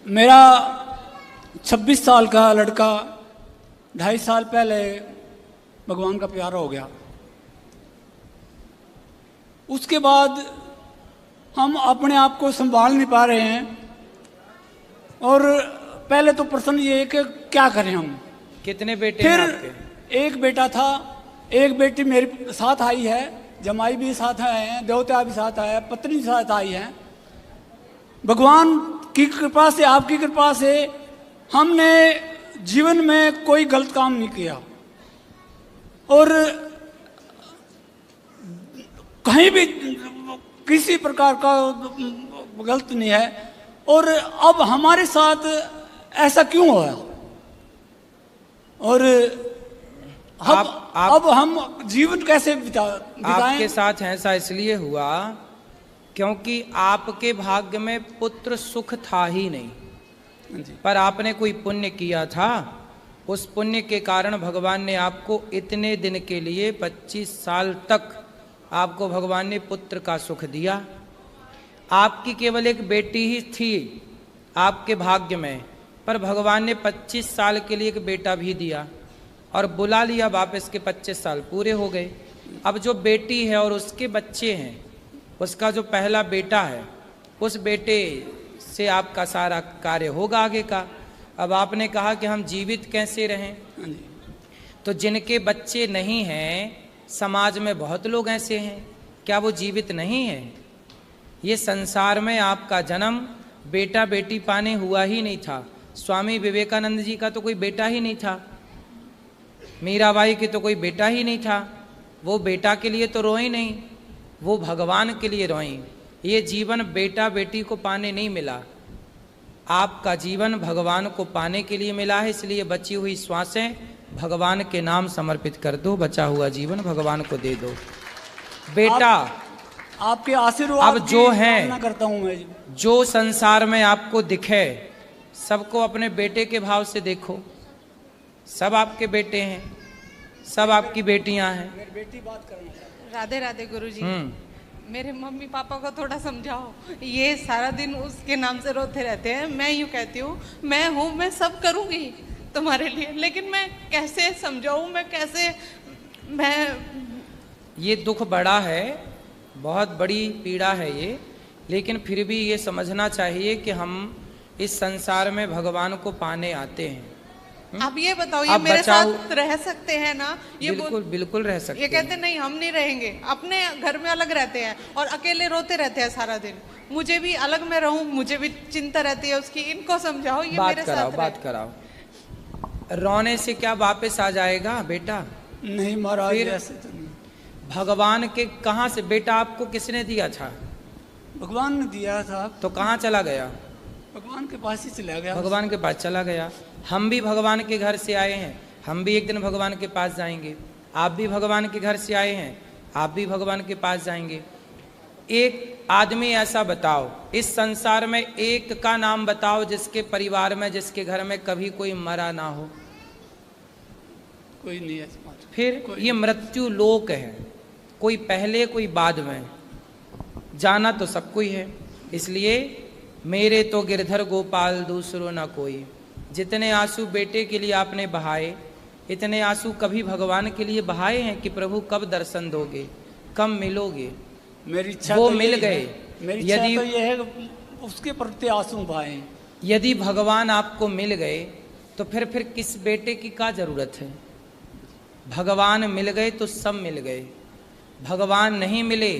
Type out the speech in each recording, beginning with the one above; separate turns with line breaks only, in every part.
मेरा 26 साल का लड़का 2.5 साल पहले भगवान का प्यारा हो गया। उसके बाद हम अपने आप को संभाल नहीं पा रहे हैं और पहले तो प्रश्न ये है कि क्या करें हम।
कितने बेटे
फिर
हैं आपके?
एक बेटा था, एक बेटी मेरे साथ आई है, जमाई भी साथ आए हैं, देवता भी साथ आया है, पत्नी भी साथ आई है। भगवान की कृपा से, आपकी कृपा से हमने जीवन में कोई गलत काम नहीं किया और कहीं भी किसी प्रकार का गलत नहीं है। और अब हमारे साथ ऐसा क्यों हुआ? और अब हम जीवन कैसे बिताएं?
आपके साथ ऐसा इसलिए हुआ क्योंकि आपके भाग्य में पुत्र सुख था ही नहीं, पर आपने कोई पुण्य किया था। उस पुण्य के कारण भगवान ने आपको इतने दिन के लिए 25 साल तक आपको भगवान ने पुत्र का सुख दिया। आपकी केवल एक बेटी ही थी आपके भाग्य में, पर भगवान ने 25 साल के लिए एक बेटा भी दिया और बुला लिया वापस के 25 साल पूरे हो गए। अब जो बेटी है और उसके बच्चे हैं, उसका जो पहला बेटा है, उस बेटे से आपका सारा कार्य होगा आगे का। अब आपने कहा कि हम जीवित कैसे रहें, तो जिनके बच्चे नहीं हैं, समाज में बहुत लोग ऐसे हैं, क्या वो जीवित नहीं हैं? ये संसार में आपका जन्म बेटा बेटी पाने हुआ ही नहीं था। स्वामी विवेकानंद जी का तो कोई बेटा ही नहीं था, मीराबाई की तो कोई बेटा ही नहीं था। वो बेटा के लिए तो रोई नहीं, वो भगवान के लिए रोई। ये जीवन बेटा बेटी को पाने नहीं मिला, आपका जीवन भगवान को पाने के लिए मिला है। इसलिए बची हुई श्वासें भगवान के नाम समर्पित कर दो, बचा हुआ जीवन भगवान को दे दो। बेटा
आपके आशीर्वाद
अब जो है,
करता हूं मैं,
जो संसार में आपको दिखे सबको अपने बेटे के भाव से देखो। सब आपके बेटे हैं, सब आपकी बेटियां हैं।
मेरी बेटी बात करना।
राधे राधे गुरुजी। मेरे मम्मी पापा को थोड़ा समझाओ, ये सारा दिन उसके नाम से रोते रहते हैं। मैं यूँ कहती हूँ, मैं हूँ, मैं सब करूँगी तुम्हारे लिए, लेकिन मैं कैसे समझाऊँ, मैं कैसे,
ये दुख बड़ा है, बहुत बड़ी पीड़ा है ये, लेकिन फिर भी ये समझना चाहिए कि हम इस संसार में भगवान को पाने आते हैं।
आप ये बताओ, ये मेरे साथ रह सकते हैं ना? ये
बिल्कुल बिल्कुल रह सकते हैं।
ये कहते नहीं हम नहीं रहेंगे, अपने घर में अलग रहते हैं और अकेले रोते रहते हैं सारा दिन। मुझे भी अलग में रहूं, मुझे भी चिंता रहती है उसकी। इनको समझाओ, ये मेरे साथ
बात कराओ। रोने से क्या वापस आ जाएगा बेटा?
नहीं महाराज, ऐसे तो नहीं।
भगवान के कहाँ से बेटा आपको किसने दिया था?
भगवान ने दिया था।
तो कहाँ चला गया?
भगवान के पास ही चला गया।
भगवान के पास चला गया। हम भी भगवान के घर से आए हैं, हम भी एक दिन भगवान के पास जाएंगे। आप भी भगवान के घर से आए हैं, आप भी भगवान के पास जाएंगे। एक आदमी ऐसा बताओ, इस संसार में एक का नाम बताओ जिसके परिवार में, जिसके घर में कभी कोई मरा ना हो।
कोई नहीं है।
फिर ये मृत्यु लोक है, कोई पहले कोई बाद में, जाना तो सबको ही है। इसलिए मेरे तो गिरधर गोपाल दूसरो ना कोई। जितने आंसू बेटे के लिए आपने बहाए, इतने आंसू कभी भगवान के लिए बहाए हैं कि प्रभु कब दर्शन दोगे, कब मिलोगे?
मेरी इच्छा
वो
तो
मिल गए।
मेरी इच्छा तो ये है उसके प्रति आंसू बहाए।
यदि भगवान आपको मिल गए तो फिर किस बेटे की क्या जरूरत है? भगवान मिल गए तो सब मिल गए। भगवान नहीं मिले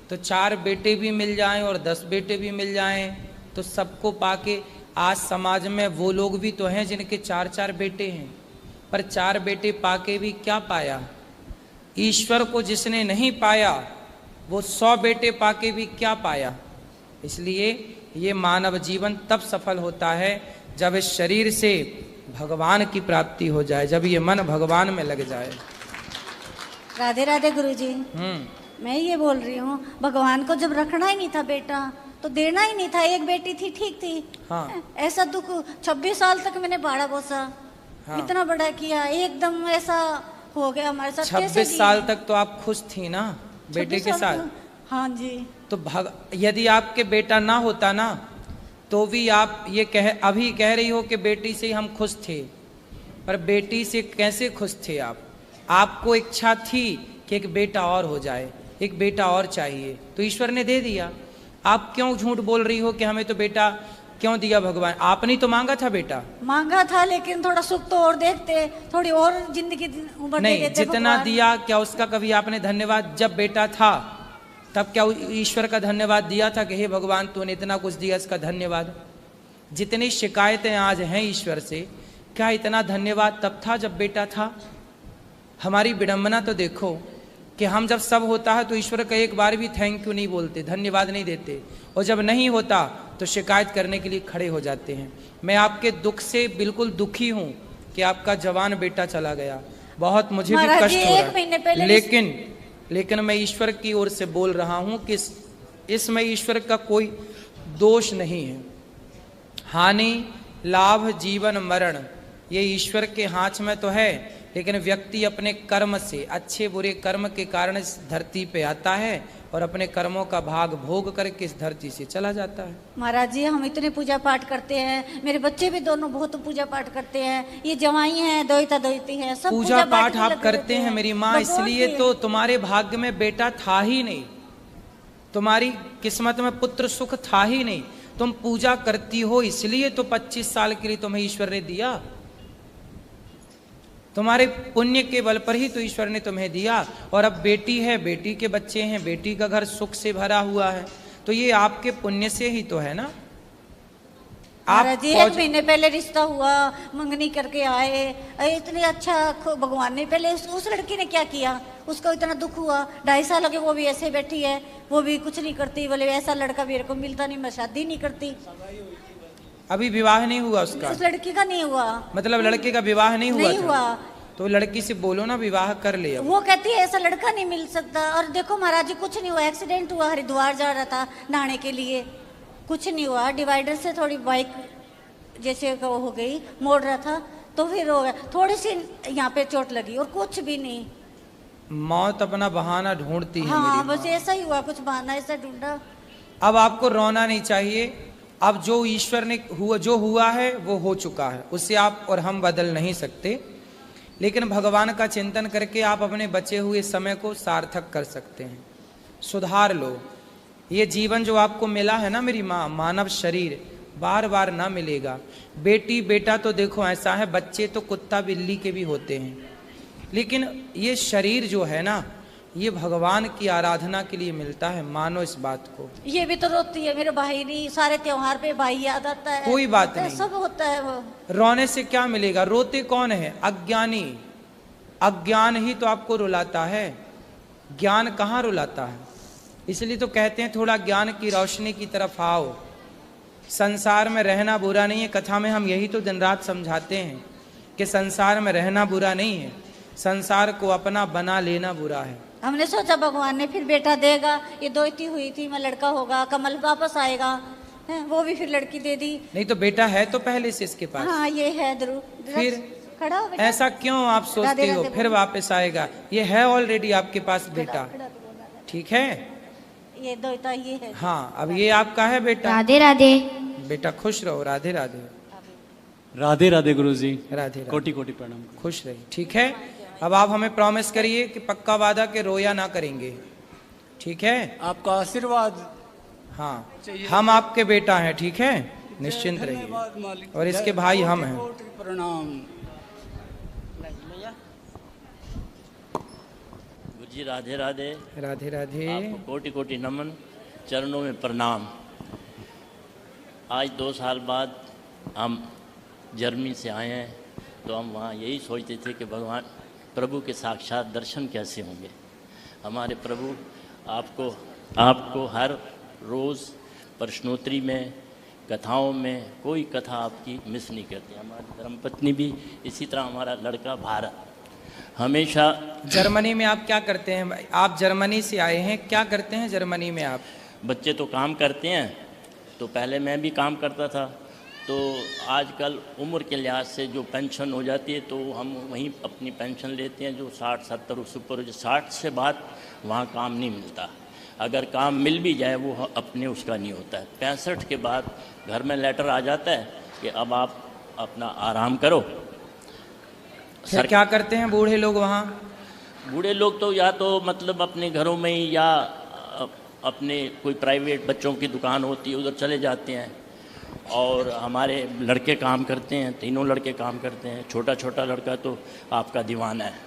तो 4 बेटे भी मिल जाएं और 10 बेटे भी मिल जाएं तो सबको पाके, आज समाज में वो लोग भी तो हैं जिनके 4-4 बेटे हैं, पर 4 बेटे पाके भी क्या पाया? ईश्वर को जिसने नहीं पाया वो 100 बेटे पाके भी क्या पाया? इसलिए ये मानव जीवन तब सफल होता है जब इस शरीर से भगवान की प्राप्ति हो जाए, जब ये मन भगवान में लग जाए।
राधे राधे गुरुजी। मैं ये बोल रही हूँ, भगवान को जब रखना ही नहीं था बेटा तो देना ही नहीं था। एक बेटी थी, ठीक थी।
हाँ।
ऐसा दुख 26 साल तक मैंने बाड़ा बोसा। हाँ। इतना बड़ा किया, एकदम ऐसा हो गया हमारे साथ।
26 साल तक तो आप खुश थी ना बेटे के साथ?
हाँ जी।
तो यदि आपके बेटा ना होता ना तो भी आप ये अभी कह रही हो कि बेटी से हम खुश थे, पर बेटी से कैसे खुश थे आप? आपको इच्छा थी कि एक बेटा और हो जाए, एक बेटा और चाहिए, तो ईश्वर ने दे दिया। आप क्यों झूठ बोल रही हो कि हमें तो बेटा क्यों दिया भगवान? आपने तो मांगा था बेटा।
मांगा था, लेकिन थोड़ा सुख तो और देखते, थोड़ी और जिंदगी उम्र दे
नहीं,
देते
जितना
भगवान।
दिया क्या उसका कभी आपने धन्यवाद? जब बेटा था तब क्या ईश्वर का धन्यवाद दिया था कि हे भगवान तूने इतना कुछ दिया, इसका धन्यवाद? जितनी शिकायतें आज हैं ईश्वर से, क्या इतना धन्यवाद तब था जब बेटा था? हमारी विडंबना तो देखो कि हम जब सब होता है तो ईश्वर का एक बार भी थैंक यू नहीं बोलते, धन्यवाद नहीं देते, और जब नहीं होता तो शिकायत करने के लिए खड़े हो जाते हैं। मैं आपके दुख से बिल्कुल दुखी हूं कि आपका जवान बेटा चला गया, बहुत मुझे भी कष्ट हो रहा है, लेकिन मैं ईश्वर की ओर से बोल रहा हूं कि इसमें ईश्वर का कोई दोष नहीं है। हानि लाभ जीवन मरण ये ईश्वर के हाथ में तो है, लेकिन व्यक्ति अपने कर्म से, अच्छे बुरे कर्म के कारण इस धरती पे आता है और अपने कर्मों का भाग भोग करके इस धरती से चला जाता है।
महाराज जी हम इतने पूजा पाठ करते हैं, मेरे बच्चे भी दोनों बहुत पूजा पाठ करते हैं, ये जवाई हैं, दोहिता दोहिती हैं, सब
पूजा पाठ आप करते हैं मेरी माँ, इसलिए तो तुम्हारे भाग्य में बेटा था ही नहीं, तुम्हारी किस्मत में पुत्र सुख था ही नहीं। तुम पूजा करती हो इसलिए तो 25 साल के लिए तुम्हें ईश्वर ने दिया, तुम्हारे पुण्य के बल पर ही तो ईश्वर ने तुम्हें दिया। और अब बेटी है, बेटी के बच्चे हैं, बेटी का घर सुख से भरा हुआ है, तो ये आपके पुण्य से ही तो है ना।
महाराज जी 1 महीने पहले रिश्ता हुआ, मंगनी करके आए, इतने अच्छा भगवान ने पहले उस लड़की ने क्या किया, उसको इतना दुख हुआ, 2.5 साल के वो भी ऐसे बैठी है, वो भी कुछ नहीं करती, बोले ऐसा लड़का मेरे को मिलता नहीं, मैं शादी नहीं करती।
अभी विवाह नहीं हुआ उसका?
उस लड़की का नहीं हुआ,
मतलब लड़के का विवाह नहीं हुआ?
नहीं हुआ।
तो लड़की से बोलो ना विवाह कर ले।
वो कहती है ऐसा लड़का नहीं मिल सकता। और देखो महाराज जी कुछ नहीं हुआ, एक्सीडेंट हुआ, हरिद्वार जा रहा था नहाने के लिए, कुछ नहीं हुआ, डिवाइडर से थोड़ी बाइक जैसे वो हो गई, मोड़ रहा था तो फिर हो गया, थोड़ी सी यहाँ पे चोट लगी और कुछ भी नहीं।
मौत अपना बहाना ढूंढती है।
हाँ बस ऐसा ही हुआ, कुछ बहाना ऐसा ढूंढा।
अब आपको रोना नहीं चाहिए, अब जो ईश्वर ने जो हुआ है वो हो चुका है, उससे आप और हम बदल नहीं सकते, लेकिन भगवान का चिंतन करके आप अपने बचे हुए समय को सार्थक कर सकते हैं, सुधार लो। ये जीवन जो आपको मिला है ना मेरी माँ, मानव शरीर बार बार ना मिलेगा। बेटी बेटा तो देखो ऐसा है, बच्चे तो कुत्ता बिल्ली के भी होते हैं, लेकिन ये शरीर जो है ना, ये भगवान की आराधना के लिए मिलता है, मानो इस बात को।
ये भी तो रोती है मेरे भाई नहीं, सारे त्योहार पे भाई याद आता है,
कोई बात नहीं,
सब होता है। वो
रोने से क्या मिलेगा? रोते कौन है? अज्ञानी। अज्ञान ही तो आपको रुलाता है, ज्ञान कहाँ रुलाता है? इसलिए तो कहते हैं थोड़ा ज्ञान की रोशनी की तरफ आओ। संसार में रहना बुरा नहीं है, कथा में हम यही तो दिन रात समझाते हैं कि संसार में रहना बुरा नहीं है, संसार को अपना बना लेना बुरा है।
हमने सोचा भगवान ने फिर बेटा देगा, ये दोहिती हुई थी, मैं लड़का होगा, कमल वापस आएगा, है वो भी फिर लड़की दे दी।
नहीं तो बेटा है तो पहले से इसके पास।
हाँ ये है ध्रुव,
फिर
खड़ा हो बेटा।
ऐसा क्यों आप सोचते हो फिर वापस आएगा? ये है ऑलरेडी आपके पास बेटा, ठीक है,
ये दोहिता ये है।
हाँ अब ये आपका है बेटा।
राधे राधे।
बेटा खुश रहो। राधे राधे।
राधे राधे गुरुजी।
राधे
कोटि कोटि प्रणाम।
खुश रहिए, ठीक है। अब आप हमें प्रॉमिस करिए कि पक्का वादा के रोया ना करेंगे, ठीक है?
आपका आशीर्वाद।
हाँ हम आपके बेटा हैं, ठीक है, निश्चिंत रहिए, और इसके भाई हम हैं।
प्रणाम।
जी राधे राधे।
राधे राधे।
आपको कोटि कोटि नमन, चरणों में प्रणाम। आज 2 साल बाद हम जर्मनी से आए हैं, तो हम वहाँ यही सोचते थे कि भगवान प्रभु के साक्षात दर्शन कैसे होंगे। हमारे प्रभु आपको हर रोज़ प्रश्नोत्तरी में, कथाओं में कोई कथा आपकी मिस नहीं करते। हमारी धर्मपत्नी भी इसी तरह, हमारा लड़का भारत हमेशा।
जर्मनी में आप क्या करते हैं? आप जर्मनी से आए हैं, क्या करते हैं जर्मनी में आप?
बच्चे तो काम करते हैं, तो पहले मैं भी काम करता था, तो आजकल उम्र के लिहाज से जो पेंशन हो जाती है तो हम वहीं अपनी पेंशन लेते हैं, जो 60-70 ऊपर, जो 60 से बाद वहाँ काम नहीं मिलता। अगर काम मिल भी जाए वो अपने उसका नहीं होता है। 65 के बाद घर में लेटर आ जाता है कि अब आप अपना आराम करो।
फिर क्या करते हैं बूढ़े लोग वहाँ?
बूढ़े लोग तो या तो मतलब अपने घरों में ही या अपने कोई प्राइवेट बच्चों की दुकान होती है उधर चले जाते हैं। और हमारे लड़के काम करते हैं, तीनों लड़के काम करते हैं। छोटा छोटा लड़का तो आपका दीवाना है,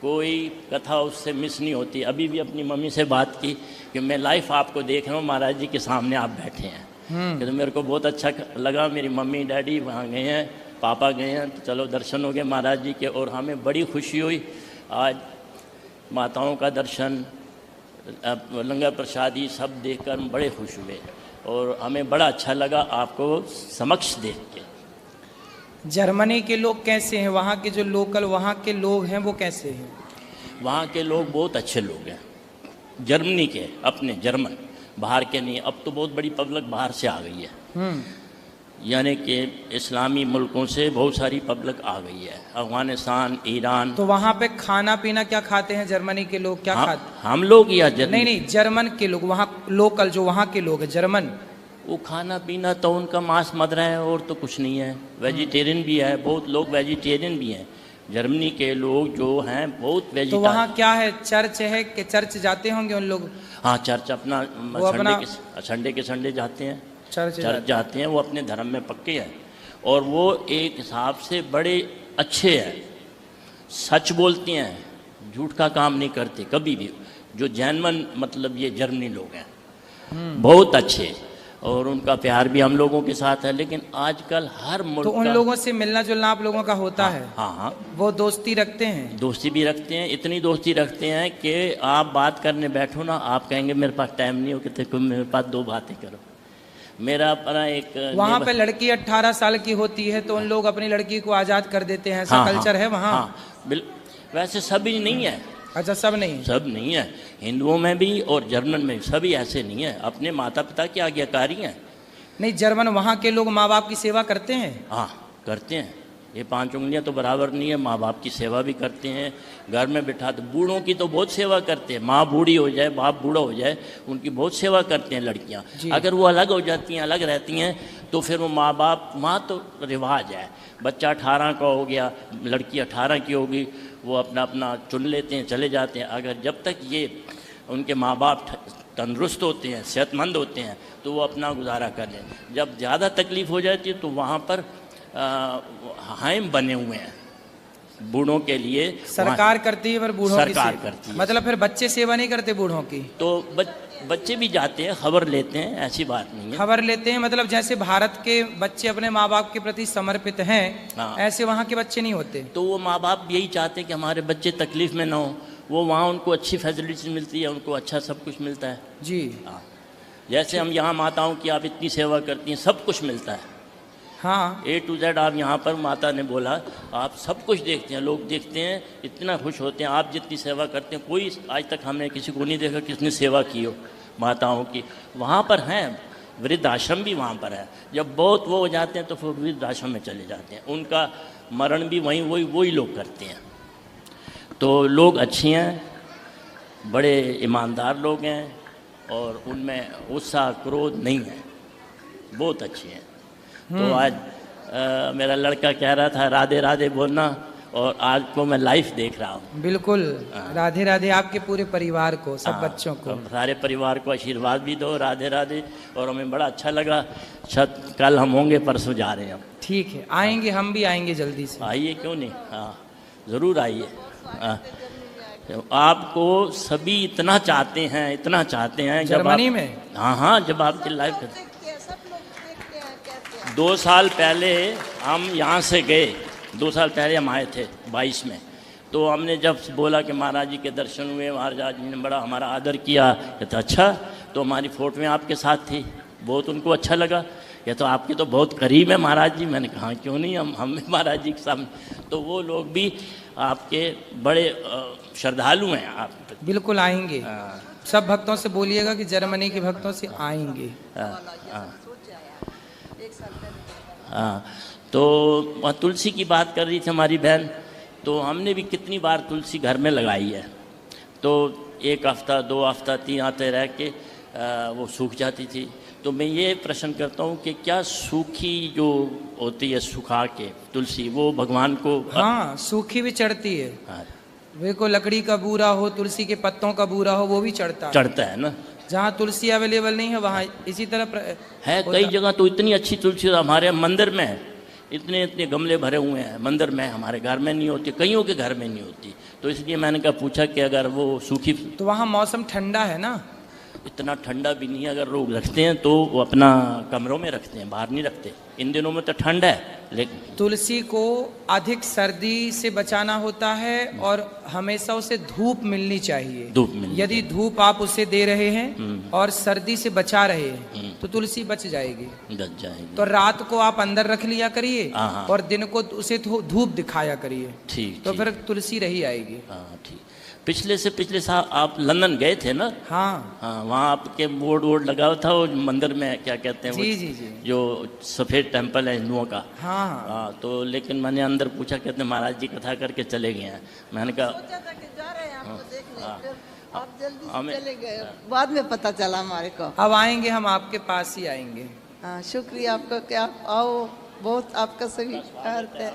कोई कथा उससे मिस नहीं होती। अभी भी अपनी मम्मी से बात की कि मैं लाइफ आपको देख रहा हूँ, महाराज जी के सामने आप बैठे हैं। तो मेरे को बहुत अच्छा लगा। मेरी मम्मी डैडी वहाँ गए हैं, पापा गए हैं, तो चलो दर्शन हो गए महाराज जी के। और हमें बड़ी खुशी हुई आज माताओं का दर्शन, लंगर प्रसादी सब देखकर हम बड़े खुश हुए और हमें बड़ा अच्छा लगा आपको समक्ष देख के।
जर्मनी के लोग कैसे हैं? वहाँ के जो लोकल वहाँ के लोग हैं वो कैसे हैं?
वहाँ के लोग बहुत अच्छे लोग हैं, जर्मनी के, अपने जर्मन, बाहर के नहीं। अब तो बहुत बड़ी पब्लिक बाहर से आ गई है, यानी कि इस्लामी मुल्कों से बहुत सारी पब्लिक आ गई है, अफगानिस्तान, ईरान।
तो वहाँ पे खाना पीना क्या खाते हैं जर्मनी के लोग? क्या खाते?
हम लोग या
नहीं, जर्मन के लोग, वहाँ लोकल जो वहाँ के लोग हैं जर्मन,
वो खाना पीना तो उनका मांस मदरा है और तो कुछ नहीं है। वेजिटेरियन भी है, बहुत लोग वेजिटेरियन भी हैं। जर्मनी के लोग जो हैं बहुत वेजिटेरियन।
तो वहाँ क्या है, चर्च है कि चर्च जाते होंगे उन लोग?
हाँ, चर्च अपना संडे के संडे जाते हैं, चर्च जाते हैं। वो अपने धर्म में पक्के हैं और वो एक हिसाब से बड़े अच्छे हैं, सच बोलते हैं, झूठ का काम नहीं करते कभी भी। जो जैनवन मतलब ये जर्मनी लोग हैं बहुत अच्छे, और उनका प्यार भी हम लोगों के साथ है। लेकिन आजकल हर मुल्क
तो उन लोगों से मिलना जुलना आप लोगों का होता है?
हाँ,
वो दोस्ती रखते हैं?
दोस्ती भी रखते हैं, इतनी दोस्ती रखते हैं कि आप बात करने बैठो ना, आप कहेंगे मेरे पास टाइम नहीं हो, कि मेरे पास 2 बातें करो। मेरा अपना एक
वहाँ पे लड़की 18 साल की होती है तो उन लोग अपनी लड़की को आज़ाद कर देते हैं, ऐसा कल्चर है वहाँ?
हाँ, वैसे सभी नहीं है।
अच्छा, सब नहीं?
सब नहीं है, हिंदुओं में भी और जर्मन में सभी ऐसे नहीं है, अपने माता पिता की आज्ञाकारी हैं।
नहीं, जर्मन वहाँ के लोग माँ बाप की सेवा करते हैं?
हाँ, करते हैं। ये 5 उंगलियां तो बराबर नहीं है, माँ बाप की सेवा भी करते हैं। घर में बिठा तो बूढ़ों की तो बहुत सेवा करते हैं। माँ बूढ़ी हो जाए, बाप बूढ़ा हो जाए, उनकी बहुत सेवा करते हैं लड़कियाँ। अगर वो अलग हो जाती हैं, अलग रहती हैं, तो फिर वो माँ तो रिवाज है। बच्चा 18 का हो गया, लड़की 18 की होगी, वो अपना अपना चुन लेते हैं, चले जाते हैं। अगर जब तक ये उनके माँ बाप तंदुरुस्त होते हैं, सेहतमंद होते हैं, तो वो अपना गुजारा कर लें। जब ज़्यादा तकलीफ़ हो जाती है तो वहाँ पर हाइम बने हुए हैं बूढ़ों के लिए।
सरकार करती है पर बूढ़ों की
सरकार करती है।
मतलब फिर बच्चे सेवा नहीं करते बूढ़ों की?
तो बच्चे भी जाते हैं, खबर लेते हैं, ऐसी बात नहीं है।
खबर लेते हैं मतलब जैसे भारत के बच्चे अपने माँ बाप के प्रति समर्पित हैं, ऐसे वहाँ के बच्चे नहीं होते?
तो वो माँ बाप यही चाहते हैं कि हमारे बच्चे तकलीफ में ना हो, वो वहाँ उनको अच्छी फैसिलिटी मिलती है, उनको अच्छा सब कुछ मिलता है
जी।
हाँ, जैसे हम यहाँ माताओं की आप इतनी सेवा करती हैं, सब कुछ मिलता है।
हाँ,
A to Z आप यहाँ पर, माता ने बोला, आप सब कुछ देखते हैं, लोग देखते हैं, इतना खुश होते हैं। आप जितनी सेवा करते हैं, कोई आज तक हमने किसी को नहीं देखा किसने सेवा की हो माताओं की। वहाँ पर हैं, वृद्धाश्रम भी वहाँ पर है। जब बहुत वो हो जाते हैं तो फिर वृद्धाश्रम में चले जाते हैं, उनका मरण भी वही लोग करते हैं। तो लोग अच्छे हैं, बड़े ईमानदार लोग हैं और उनमें उत्साह क्रोध नहीं है, बहुत अच्छे हैं। तो आज मेरा लड़का कह रहा था राधे राधे बोलना, और आज को मैं लाइव देख रहा हूँ।
बिल्कुल, राधे राधे आपके पूरे परिवार को, सब बच्चों को,
सारे परिवार को आशीर्वाद भी दो, राधे राधे। और हमें बड़ा अच्छा लगा। कल हम होंगे, परसों जा रहे हैं हम।
ठीक है, आएंगे, हम भी आएंगे जल्दी से।
आइए, क्यों नहीं, हाँ ज़रूर आइए। आपको सभी इतना चाहते हैं, इतना चाहते हैं।
जर्मनी में?
हाँ, जब आपकी लाइफ 2 साल पहले हम यहाँ से गए, 2 साल पहले हम आए थे 22 में। तो हमने जब बोला कि महाराज जी के दर्शन हुए, महाराज जी ने बड़ा हमारा आदर किया। कहते अच्छा, तो हमारी फ़ोटो में आपके साथ थी, बहुत उनको अच्छा लगा। ये तो आपके तो बहुत करीब है महाराज जी। मैंने कहा क्यों नहीं, हम महाराज जी के सामने। तो वो लोग भी आपके बड़े श्रद्धालु हैं। आप
बिल्कुल आएंगे। सब भक्तों से बोलिएगा कि जर्मनी के भक्तों से आएंगे।
हाँ, तो तुलसी की बात कर रही थी हमारी बहन, तो हमने भी कितनी बार तुलसी घर में लगाई है। तो 1 हफ्ता 2 हफ्ता 3 आते रह के वो सूख जाती थी। तो मैं ये प्रश्न करता हूँ कि क्या सूखी जो होती है सुखा के तुलसी वो भगवान को?
हाँ, सूखी भी चढ़ती है।
हाँ,
वे को लकड़ी का बूरा हो, तुलसी के पत्तों का बूरा हो, वो भी चढ़ता
चढ़ता है ना।
जहाँ तुलसी अवेलेबल नहीं है वहाँ इसी तरह
है कई जगह तो इतनी अच्छी तुलसी हमारे मंदिर में है, इतने इतने गमले भरे हुए हैं मंदिर में, हमारे घर में नहीं होती, कईयों के घर में नहीं होती। तो इसलिए मैंने कहा पूछा कि अगर वो सूखी,
तो वहाँ मौसम ठंडा है ना,
इतना ठंडा भी नहीं है। अगर लोग रखते हैं तो वो अपना कमरों में रखते हैं, बाहर नहीं रखते। इन दिनों में तो ठंड है, लेकिन
तुलसी को अधिक सर्दी से बचाना होता है और हमेशा उसे धूप मिलनी चाहिए।
धूप मिलनी
यदि धूप आप उसे दे रहे हैं और सर्दी से बचा रहे हैं तो तुलसी बच जाएगी।
बच जाएगी।
तो रात को आप अंदर रख लिया करिए
हाँ।
और दिन को उसे धूप दिखाया करिए,
ठीक।
तो फिर तुलसी रही आएगी।
हाँ ठीक। पिछले से पिछले साल आप लंदन गए थे ना?
हाँ
हाँ, वहाँ आपके बोर्ड वोर्ड लगा हुआ था, वो मंदिर में क्या कहते हैं
जी जी जी,
जो सफ़ेद टेम्पल है हिंदुओं का।
हाँ
हाँ, तो लेकिन मैंने अंदर पूछा, कहते हैं महाराज जी कथा करके चले गए हैं। मैंने कहा
आप जल्दी से चले गए, बाद में पता चला हमारे को।
अब आएंगे, हम आपके पास ही आएंगे।
हाँ, शुक्रिया आपका कि आप आओ, बहुत आपका स्वीकार है।